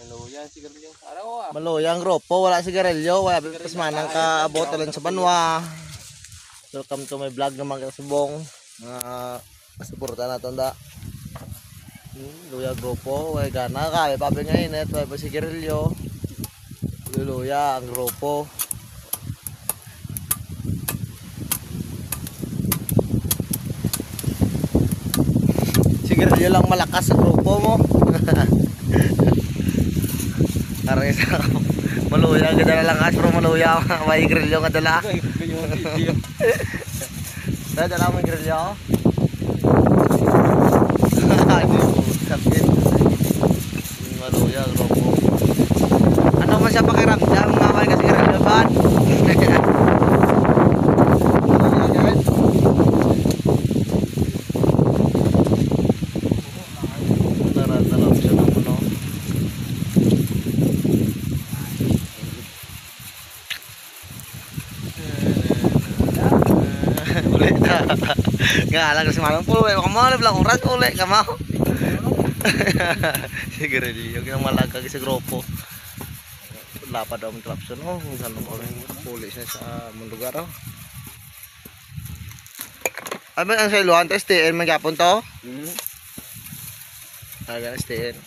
Maluya, sigarilyo. Araw ah. Maluyang grupo, wala sigarilyo, wala pipas manang kaabot lang sa banwa. Welcome to my vlog naman kasubong. Suporta na ito da. Luya grupo, wala gana ka, papi ngayon at wala pa sigarilyo. Luya ang grupo. Sigarilyo lang malakas sa grupo mo. Karang isa maluya ganda lang at pero maluya may grilyo nga dala. Dala mo grilyo. Sakit. Maluya grupo. Ano man siya pakiramdam nga may kasi grilyo ba? Nga lang kasi malang pulo eh, makamala lang oras ulit ka mau. Siguro di yung malaga sa grupo. Lapad daw ang trapson oh, saan mo kami pulis na sa lugar oh. Ano ang sa iluhan to STN magapon to? Aga STN.